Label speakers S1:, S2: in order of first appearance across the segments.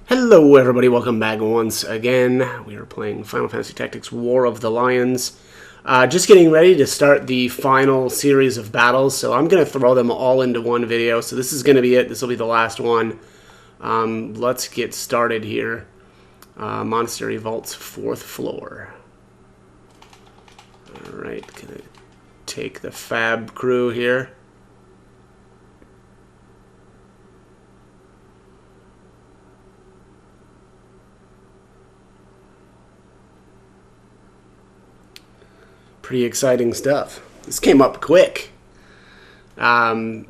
S1: Hello everybody, welcome back once again. We are playing Final Fantasy Tactics War of the Lions. Just getting ready to start the final series of battles, so I'm going to throw them all into one video. So this is going to be it. This will be the last one. Let's get started here. Monastery Vault's 4th floor. Alright, gonna take the Fab crew here. Pretty exciting stuff. This came up quick. I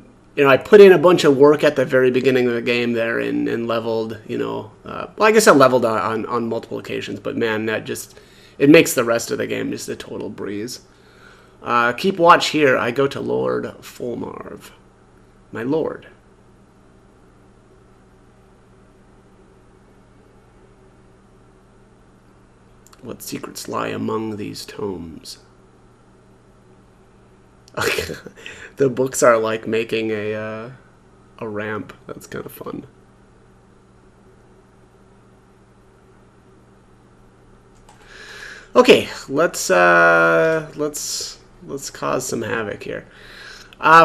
S1: put in a bunch of work at the very beginning of the game there and leveled, well, I guess I leveled on multiple occasions, but man, it makes the rest of the game just a total breeze. Keep watch here. I go to Lord Fulmarv. My lord. What secrets lie among these tomes? The books are like making a ramp. That's kind of fun. Okay, let's cause some havoc here.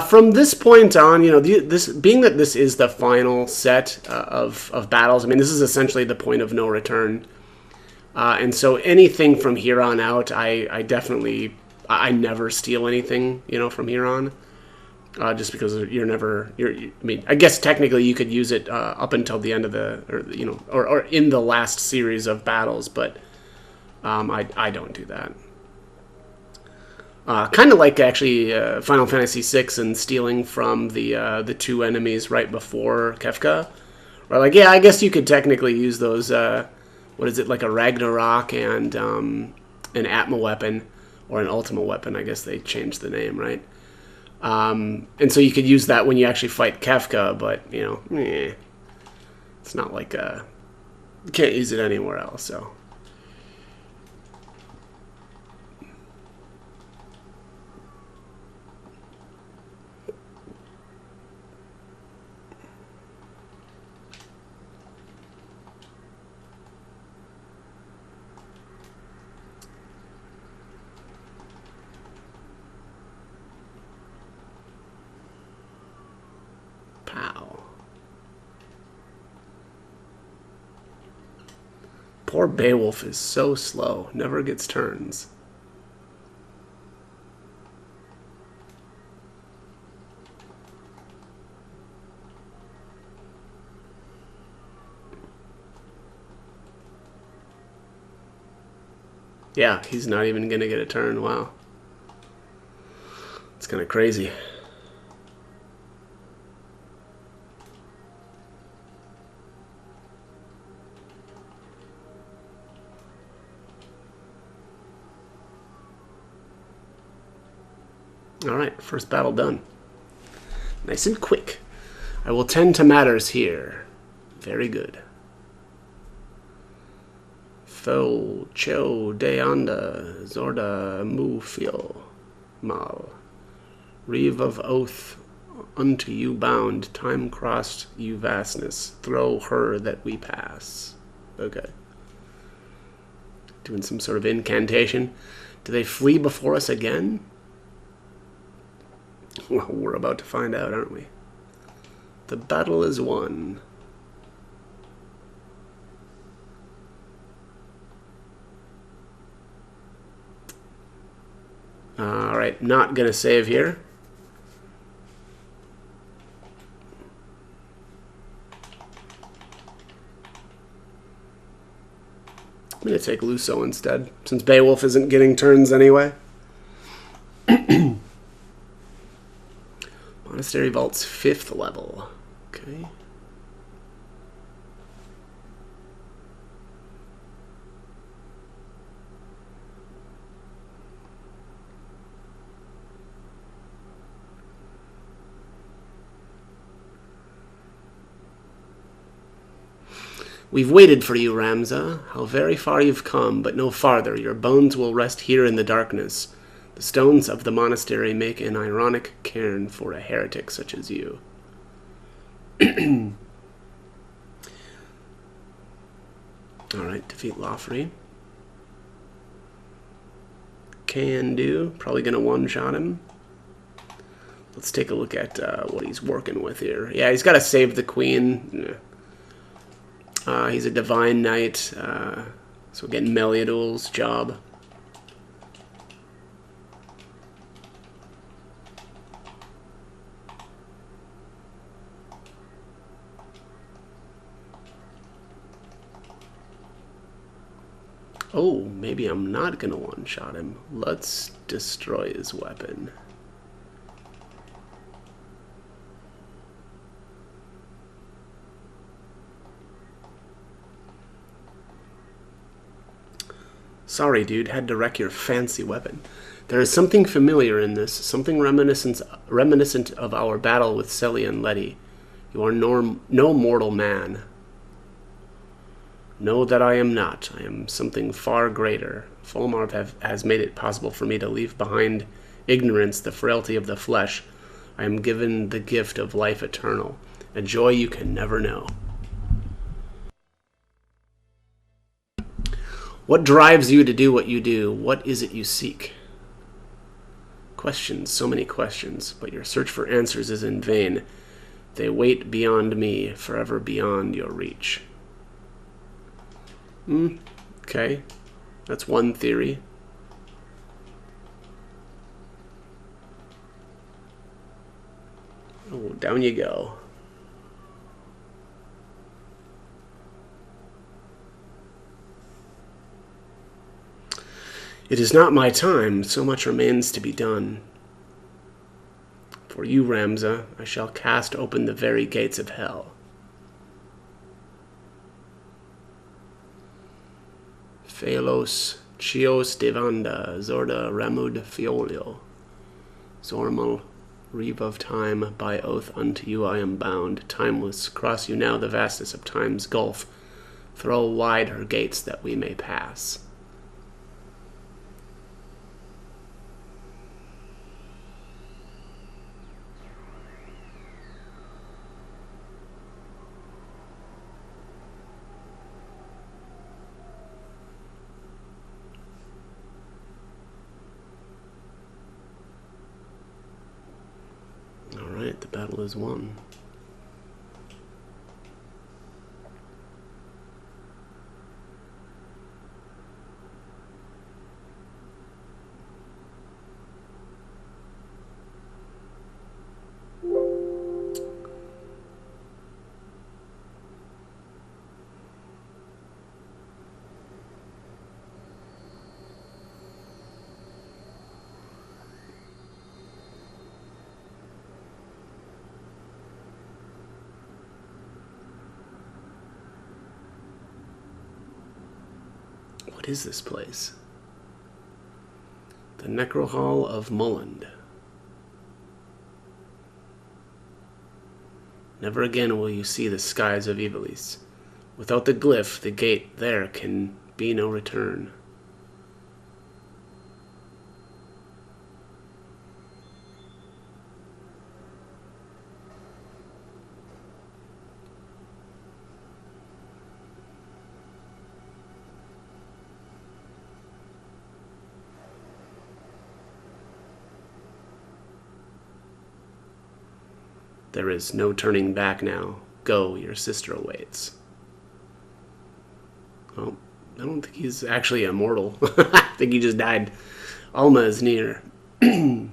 S1: From this point on, this being that this is the final set of battles. I mean, this is essentially the point of no return, and so anything from here on out, I never steal anything, from here on, just because I mean, I guess technically you could use it up until the end of or in the last series of battles, but I don't do that. Kind of like actually Final Fantasy VI and stealing from the two enemies right before Kefka, or like, yeah, I guess you could technically use those. What is it, like a Ragnarok and an Atma weapon. Or an Ultima weapon, I guess they changed the name, right? And so you could use that when you actually fight Kefka, but, it's not like, you can't use it anywhere else, so. Poor Beowulf is so slow, never gets turns. Yeah, he's not even gonna get a turn, wow. It's kind of crazy. Alright, first battle done. Nice and quick. I will tend to matters here. Very good. Fo Cho Deanda Zorda Mu Fio Mal. Reeve of Oath, unto you bound, time crossed you vastness. Throw her that we pass. Okay. Doing some sort of incantation. Do they flee before us again? Well, we're about to find out, aren't we? The battle is won. Alright, not gonna save here. I'm gonna take Luso instead, since Beowulf isn't getting turns anyway. Monastery Vault's 5th level. Okay. We've waited for you, Ramza. How very far you've come, but no farther. Your bones will rest here in the darkness. The stones of the monastery make an ironic cairn for a heretic such as you. Alright, defeat Lawfrey. Can do. Probably going to one-shot him. Let's take a look at what he's working with here. Yeah, he's got to save the queen. He's a divine knight, so getting Meliadul's job. Oh, maybe I'm not going to one-shot him. Let's destroy his weapon. Sorry, dude, had to wreck your fancy weapon. There is something familiar in this, something reminiscent of our battle with Celia and Letty. You are no mortal man. Know that I am not. I am something far greater. Fulmar has made it possible for me to leave behind ignorance, the frailty of the flesh. I am given the gift of life eternal, a joy you can never know. What drives you to do what you do? What is it you seek? Questions, so many questions, but your search for answers is in vain. They wait beyond me, forever beyond your reach. Okay. That's one theory. Oh, down you go. It is not my time, so much remains to be done. For you, Ramza, I shall cast open the very gates of hell. Phalos, Chios devanda, Zorda Ramud Fiolio. Zormal, reeve of time, by oath unto you I am bound. Timeless, cross you now the vastness of time's gulf. Throw wide her gates that we may pass. Alright, the battle is won. What is this place? The Necrohall of Mulland. Never again will you see the skies of Ivalice. Without the glyph, the gate, there can be no return. There is no turning back now. Go, your sister awaits. Well, I don't think he's actually immortal. I think he just died. Alma is near. Nope.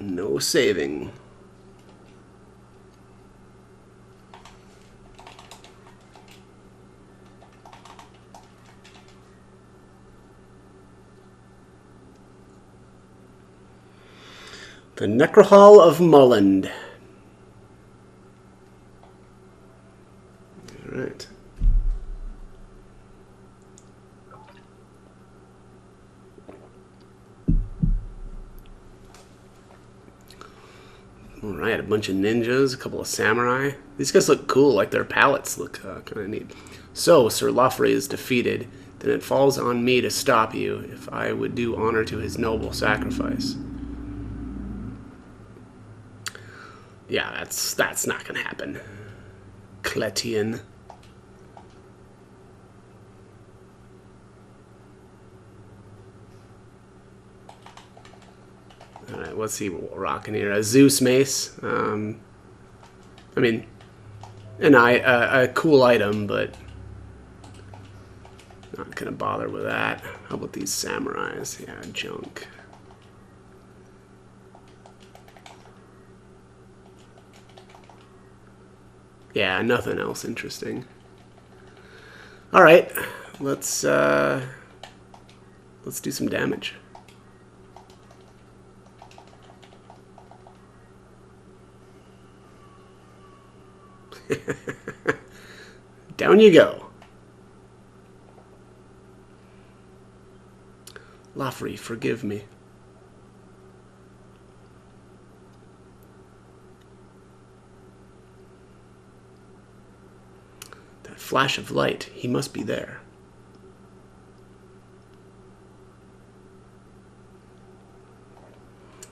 S1: No saving. The Necrohall of Mulland. All right. All right, a bunch of ninjas, a couple of samurai. These guys look cool, like their palettes look kind of neat. So, Sir Lawfrey is defeated. then it falls on me to stop you if I would do honor to his noble sacrifice. Yeah, that's not gonna happen. Cletian. Alright, what's he rocking here? A Zeus mace. I mean, a cool item, but not gonna bother with that. How about these samurais? Yeah, junk. Yeah, nothing else interesting. All right, let's do some damage. Down you go. Lafri, forgive me. That flash of light, he must be there.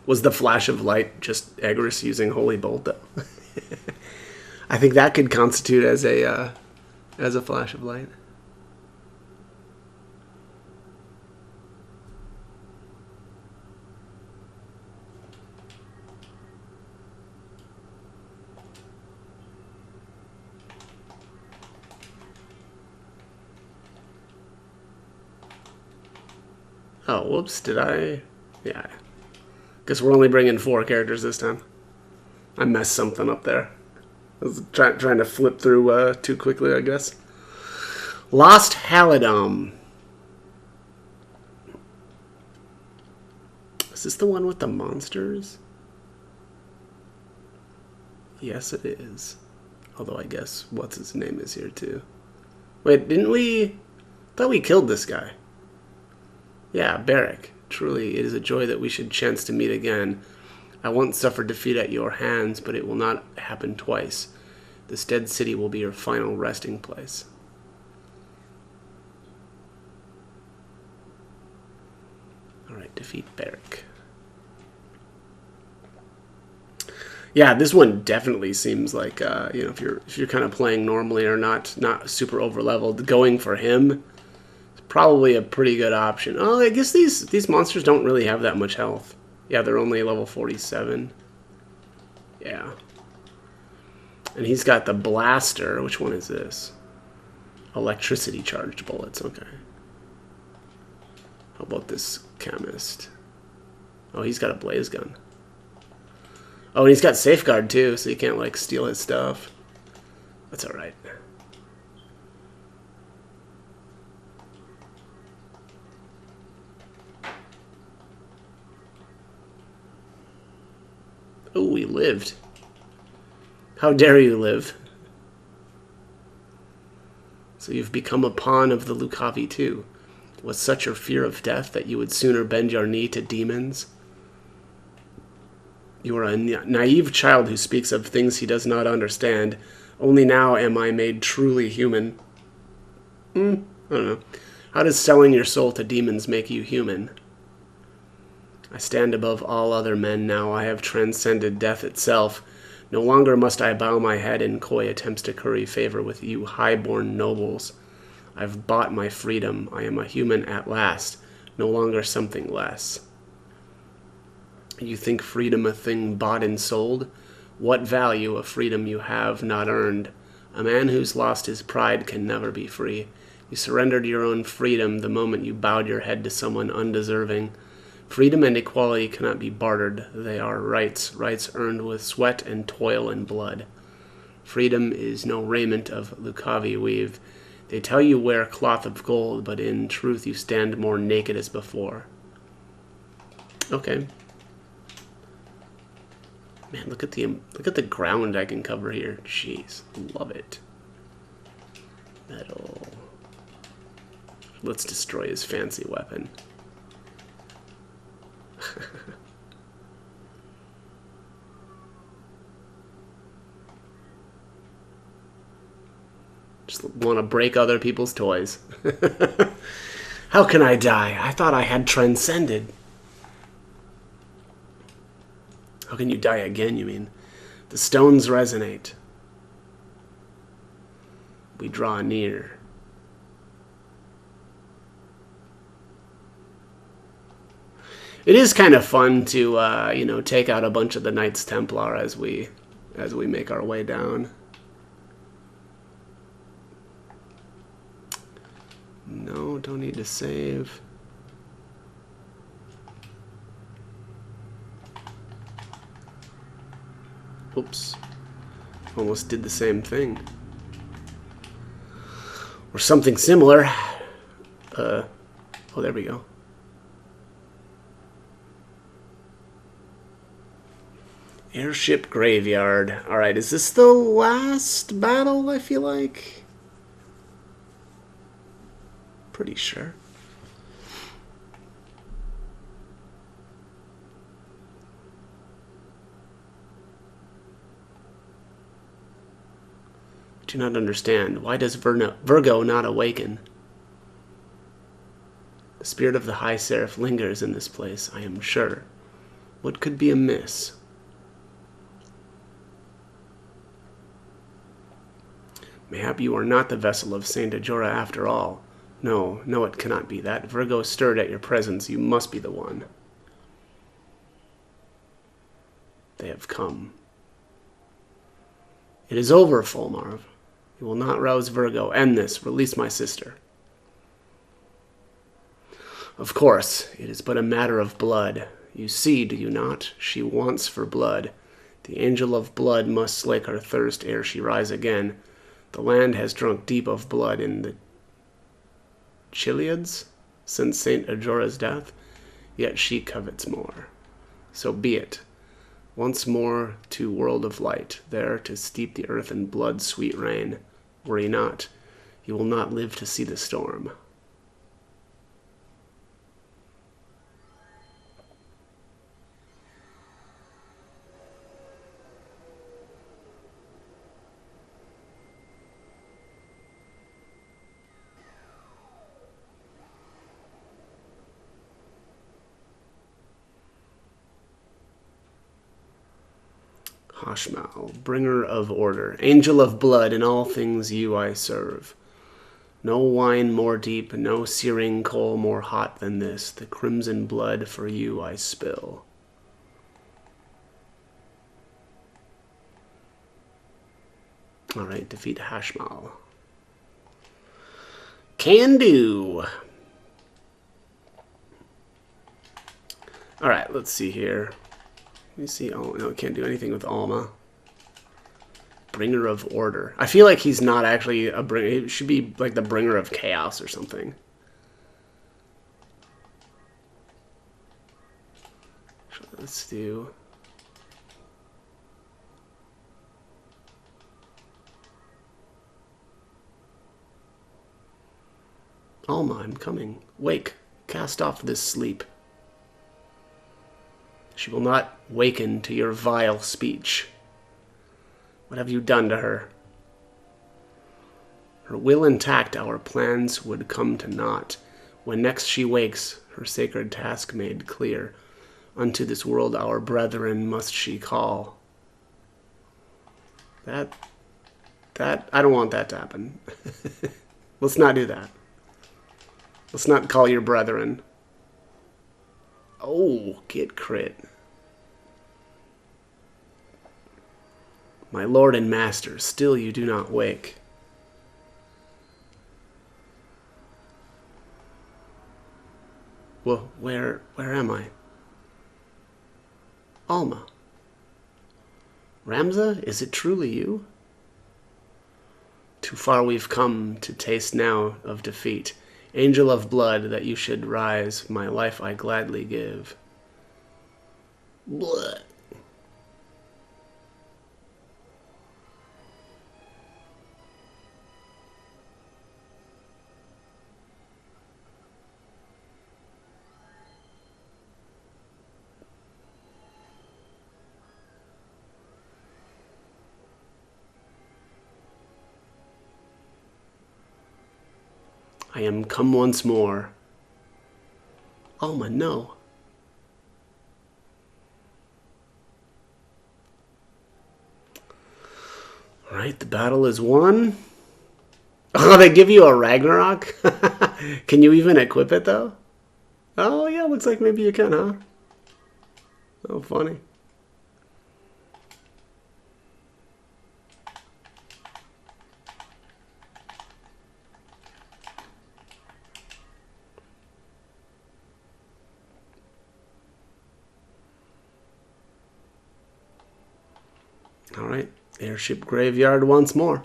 S1: Was the flash of light just Egress using Holy Bolt, though? I think that could constitute as a flash of light. Oh, whoops, did I? Yeah. Guess we're only bringing 4 characters this time. I messed something up there. I was trying to flip through too quickly, I guess. Lost Halidom. Is this the one with the monsters? Yes, it is. Although I guess what's his name is here too. Wait, didn't we? I thought we killed this guy. Yeah, Barrack. Truly, it is a joy that we should chance to meet again. I once suffered defeat at your hands, but it will not happen twice. This dead city will be your final resting place. Alright, defeat Barrack. Yeah, this one definitely seems like you know, if you're kind of playing normally or not super over leveled, going for him is probably a pretty good option. Oh, I guess these monsters don't really have that much health. Yeah, they're only level 47. Yeah. And he's got the blaster. Which one is this? Electricity charged bullets. Okay. How about this chemist? Oh, he's got a blaze gun. Oh, and he's got safeguard too, so you can't like steal his stuff. That's all right. Oh, he lived. How dare you live? So you've become a pawn of the Lucavi too. Was such your fear of death that you would sooner bend your knee to demons? You are a naive child who speaks of things he does not understand. Only now am I made truly human. I don't know. How does selling your soul to demons make you human? I stand above all other men now. I have transcended death itself. No longer must I bow my head in coy attempts to curry favor with you high-born nobles. I've bought my freedom. I am a human at last, no longer something less. You think freedom a thing bought and sold? What value a freedom you have not earned? A man who's lost his pride can never be free. You surrendered your own freedom the moment you bowed your head to someone undeserving. Freedom and equality cannot be bartered. They are rights, rights earned with sweat and toil and blood. Freedom is no raiment of Lucavi weave. They tell you wear cloth of gold, but in truth you stand more naked as before. Okay. Man, look at the ground I can cover here. Jeez, love it. Metal. Let's destroy his fancy weapon. Just want to break other people's toys. How can I die? I thought I had transcended. How can you die again, you mean? The stones resonate. We draw near. It is kind of fun to, you know, take out a bunch of the Knights Templar as we make our way down. No, don't need to save. Oops. Almost did the same thing. Or something similar. Oh, there we go. Airship Graveyard. Alright, is this the last battle, I feel like? Pretty sure. Do not understand. Why does Virgo not awaken? The spirit of the High Seraph lingers in this place, I am sure. What could be amiss? Mayhap you are not the vessel of Saint Ajora after all. No, no, it cannot be that. Virgo stirred at your presence. You must be the one. They have come. It is over, Fulmarv. You will not rouse Virgo. End this. Release my sister. Of course, it is but a matter of blood. You see, do you not? She wants for blood. The angel of blood must slake her thirst ere she rise again. The land has drunk deep of blood in the Chiliads since Saint Ajora's death, yet she covets more. So be it. Once more to world of light, there to steep the earth in blood's sweet rain. Worry not, you will not live to see the storm. Hashmal, bringer of order, angel of blood, in all things you I serve. No wine more deep, no searing coal more hot than this. The crimson blood for you I spill. Alright, defeat Hashmal. Can do. Alright, let's see here. Let me see. Oh, no, can't do anything with Alma. Bringer of Order. I feel like he's not actually a bringer. He should be like the bringer of chaos or something. Let's do... Alma, I'm coming. Wake. Cast off this sleep. She will not waken to your vile speech. What have you done to her? Her will intact, our plans would come to naught. When next she wakes, her sacred task made clear. Unto this world our brethren must she call. I don't want that to happen. Let's not do that. Let's not call your brethren. Oh, get crit. My lord and master, still you do not wake. Well, where am I? Alma. Ramza, is it truly you? Too far we've come to taste now of defeat. Angel of blood, that you should rise, my life I gladly give. Blah. I am come once more. Alma, no. Alright, the battle is won. Oh, they give you a Ragnarok? Can you even equip it, though? Oh, yeah, looks like maybe you can, huh? Oh, funny. Alright, airship graveyard once more.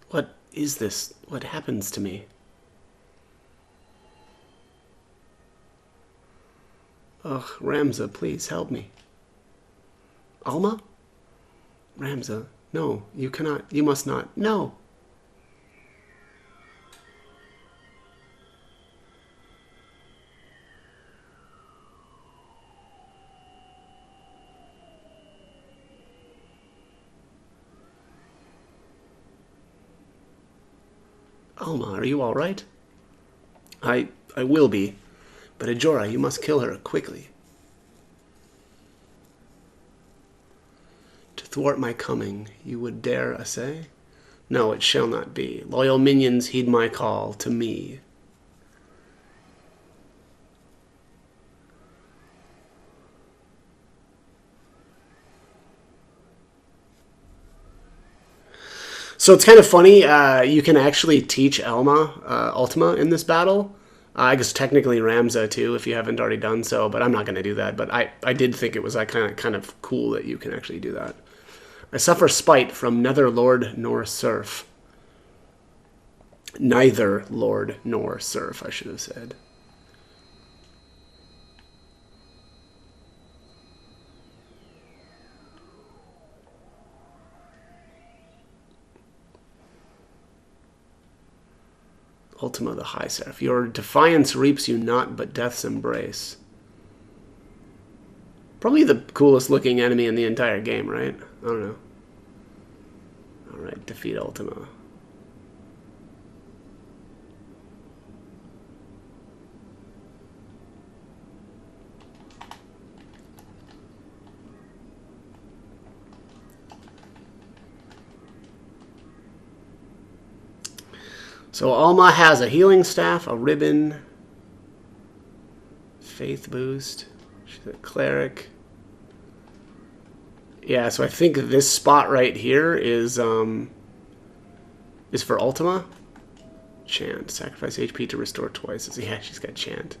S1: What is this? What happens to me? Ugh, Ramza, please help me. Alma? Ramza, no, you cannot, you must not, no. Alma, are you all right? I will be, but Ajora, you must kill her quickly. To thwart my coming, you would dare essay? No, it shall not be. Loyal minions, heed my call to me. So it's kind of funny. You can actually teach Ultima in this battle. I guess technically Ramza too, if you haven't already done so. But I'm not going to do that. But I did think it was kind of cool that you can actually do that. I suffer spite from neither lord nor serf. Neither lord nor serf, I should have said. Ultima the High Seraph. Your defiance reaps you not but death's embrace. Probably the coolest looking enemy in the entire game, right? I don't know. Alright, defeat Ultima. So Alma has a healing staff, a ribbon, faith boost. She's a cleric. Yeah, so I think this spot right here is for Ultima. Chant. Sacrifice HP to restore twice. Yeah, she's got chant.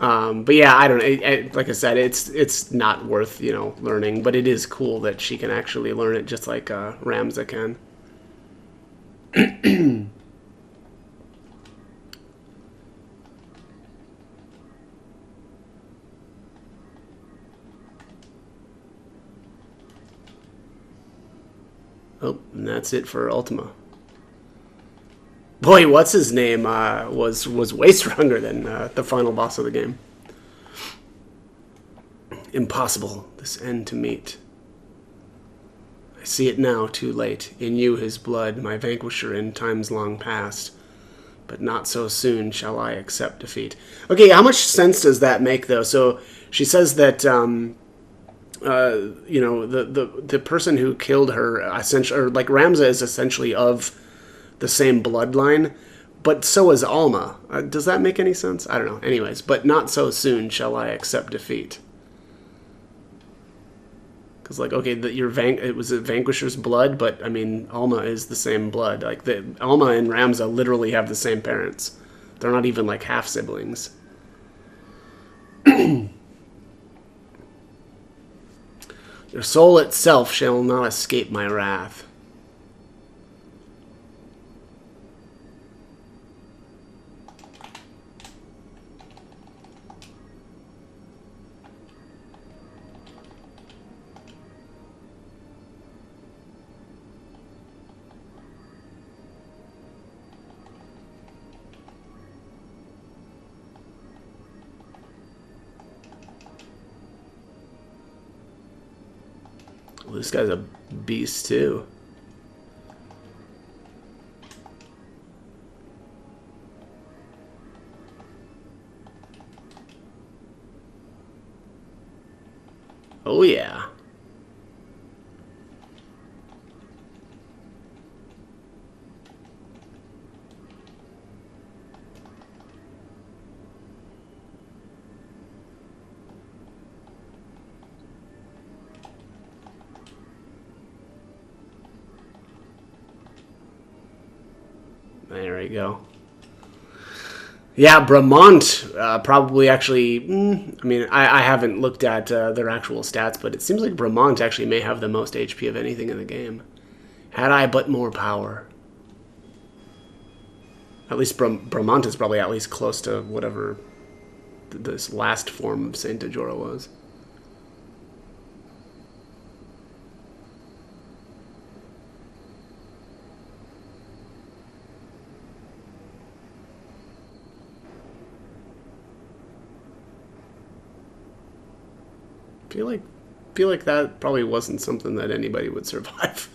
S1: But yeah, I don't know. Like I said, it's not worth learning, but it is cool that she can actually learn it just like Ramza can. Oh, and that's it for Ultima. Boy, what's his name was way stronger than the final boss of the game. Impossible, this end to meet. I see it now, too late. In you his blood, my vanquisher in times long past. But not so soon shall I accept defeat. Okay, how much sense does that make, though? So she says that, the person who killed her, essentially, or like Ramza is essentially of the same bloodline, but so is Alma. Does that make any sense? I don't know. Anyways, but not so soon shall I accept defeat. Because, like, okay, it was a Vanquisher's blood, but, I mean, Alma is the same blood. Like, Alma and Ramza literally have the same parents. They're not even, like, half-siblings. Your soul itself shall not escape my wrath. this guy's a beast too. Oh yeah. There we go. Yeah, Bramont probably actually. I mean, I haven't looked at their actual stats, but it seems like Bramont actually may have the most HP of anything in the game. Had I but more power. At least Bramont is probably at least close to whatever this last form of Saint Ajora was. Feel like that probably wasn't something that anybody would survive.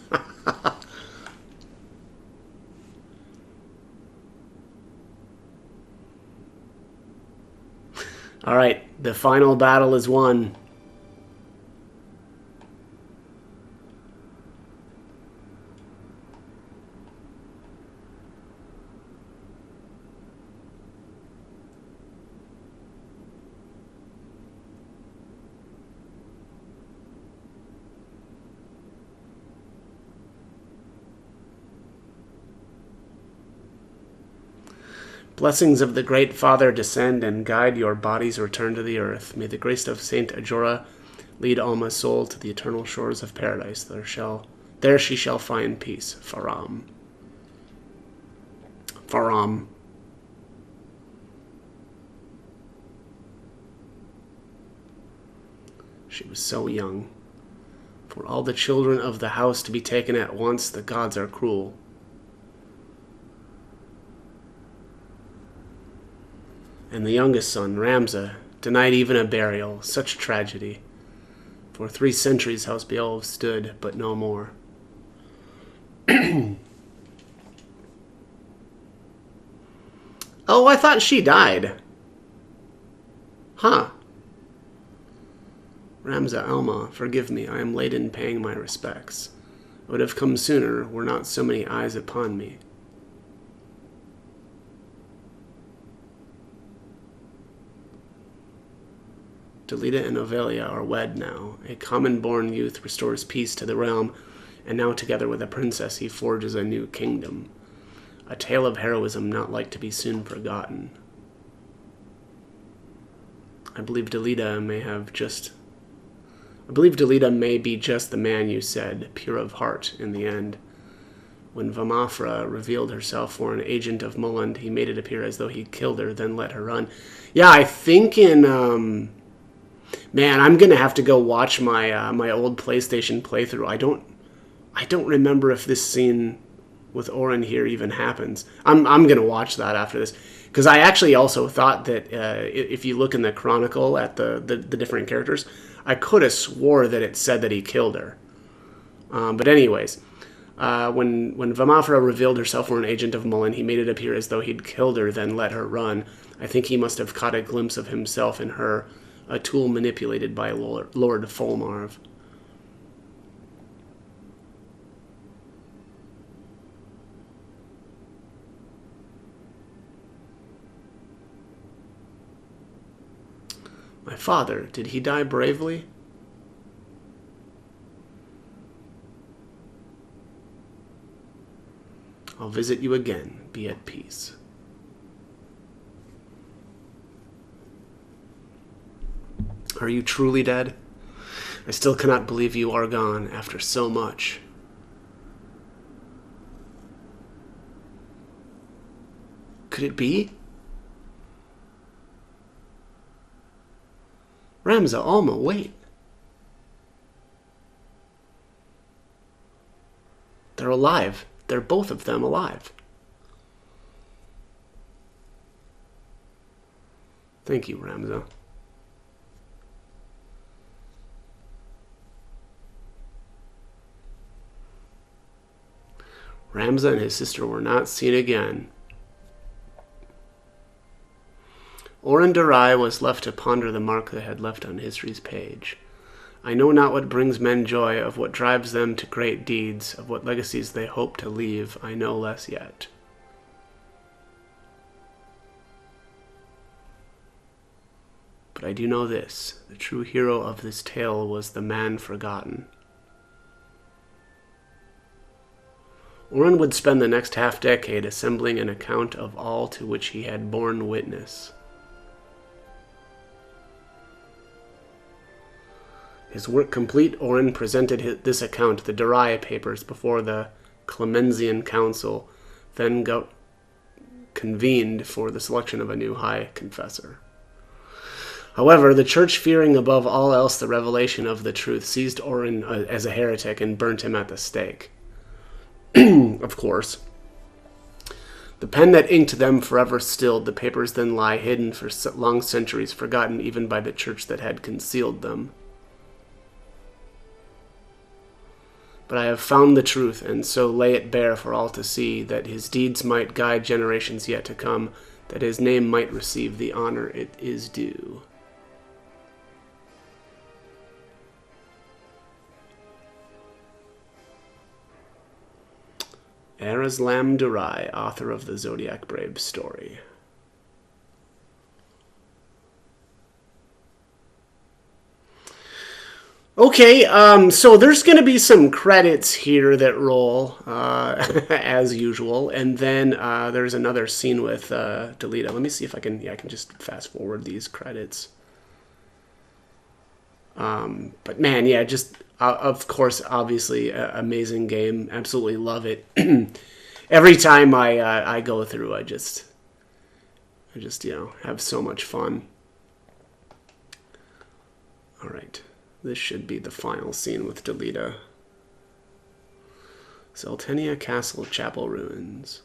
S1: All right, the final battle is won. Blessings of the Great Father descend and guide your body's return to the earth. May the grace of Saint Ajora lead Alma's soul to the eternal shores of paradise. There she shall find peace. Faram. Faram. She was so young. For all the children of the house to be taken at once, the gods are cruel. And the youngest son, Ramza, denied even a burial. Such tragedy. For 3 centuries House Beowulf stood, but no more. Oh, I thought she died. Huh. Ramza Alma, forgive me, I am late in paying my respects. I would have come sooner, were not so many eyes upon me. Delita and Ovelia are wed now. A common-born youth restores peace to the realm, and now together with a princess he forges a new kingdom. A tale of heroism not like to be soon forgotten. I believe Delita may be just the man you said, pure of heart in the end. When Vamafra revealed herself for an agent of Mulland, he made it appear as though he'd killed her, then let her run. Yeah, I think in... Man, I'm gonna have to go watch my my old PlayStation playthrough. I don't remember if this scene with Orin here even happens. I'm gonna watch that after this because I actually also thought that if you look in the chronicle at the different characters, I could have swore that it said that he killed her. But anyways, when Vamafra revealed herself for an agent of Mullen, he made it appear as though he'd killed her, then let her run. I think he must have caught a glimpse of himself in her. A tool manipulated by Lord Folmarv. My father, did he die bravely? I'll visit you again. Be at peace. Are you truly dead? I still cannot believe you are gone after so much. Could it be? Ramza, Alma, wait. They're alive. They're both of them alive. Thank you, Ramza. Ramza and his sister were not seen again. Oren Darai was left to ponder the mark they had left on history's page. I know not what brings men joy, of what drives them to great deeds, of what legacies they hope to leave, I know less yet. But I do know this, the true hero of this tale was the man forgotten. Oren would spend the next half-decade assembling an account of all to which he had borne witness. His work complete, Oren presented this account, the Darai Papers, before the Clemensian Council, then convened for the selection of a new high confessor. However, the church, fearing above all else the revelation of the truth, seized Oren as a heretic and burnt him at the stake. Of course. The pen that inked them forever stilled, the papers then lie hidden for long centuries, forgotten even by the church that had concealed them. But I have found the truth, and so lay it bare for all to see, that his deeds might guide generations yet to come, that his name might receive the honor it is due. Eraslam Durai, author of the Zodiac Brave story. Okay, so there's going to be some credits here that roll, as usual, and then there's another scene with Delita. Let me see if I can, I can just fast forward these credits. But man, yeah, just, of course, obviously, amazing game. Absolutely love it. Every time I go through, I just, have so much fun. All right. This should be the final scene with Delita. Zeltenia Castle Chapel Ruins.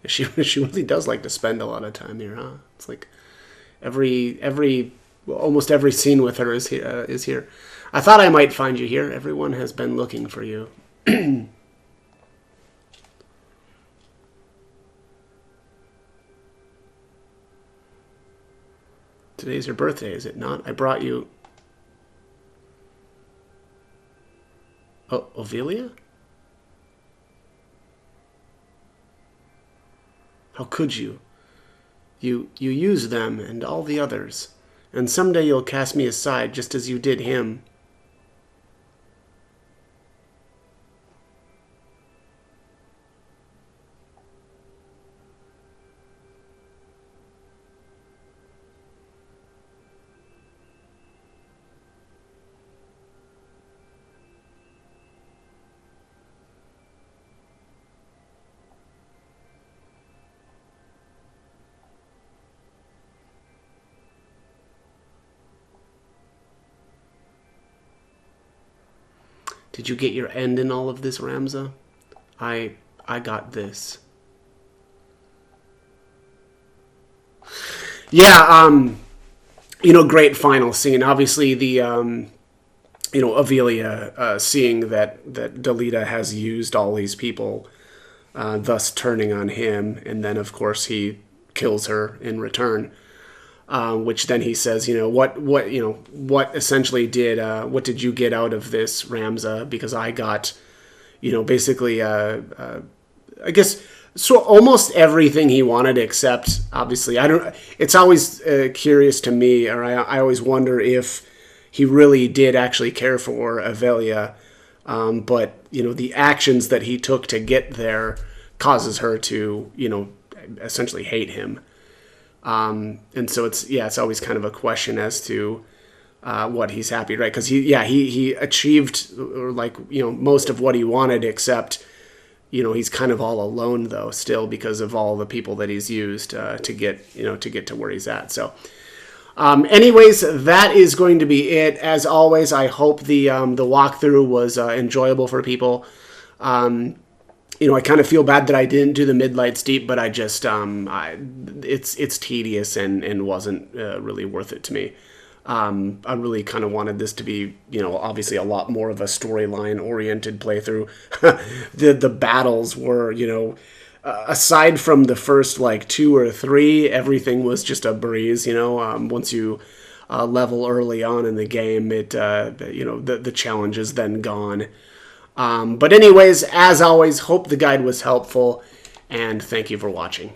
S1: She really does like to spend a lot of time here, huh? It's like almost every scene with her is here. I thought I might find you here. Everyone has been looking for you. Today's your birthday, is it not? I brought you... Oh, Ovelia? How could you? You use them and all the others, and someday you'll cast me aside just as you did him. Did you get your end in all of this, Ramza? I got this. Yeah, great final scene. Obviously, the, Avelia seeing that Delita has used all these people, thus turning on him, and then, of course, he kills her in return. Which then he says, what essentially what did you get out of this, Ramza? Because I got, basically, I guess, so almost everything he wanted, except obviously, it's always curious to me, or I always wonder if he really did actually care for Avelia. But, the actions that he took to get there causes her to, essentially hate him. And so it's always kind of a question as to what he's happy, right? Because he achieved most of what he wanted, except he's kind of all alone though still because of all the people that he's used to get to where he's at. So anyways, that is going to be it. As always, I hope the walkthrough was enjoyable for people. I kind of feel bad that I didn't do the Midlight Steep, but I just, it's tedious and wasn't really worth it to me. I really kind of wanted this to be, obviously a lot more of a storyline oriented playthrough. The battles were, aside from the first like 2 or 3, everything was just a breeze. Once you level early on in the game, the challenge is then gone. But anyways, as always, hope the guide was helpful, and thank you for watching.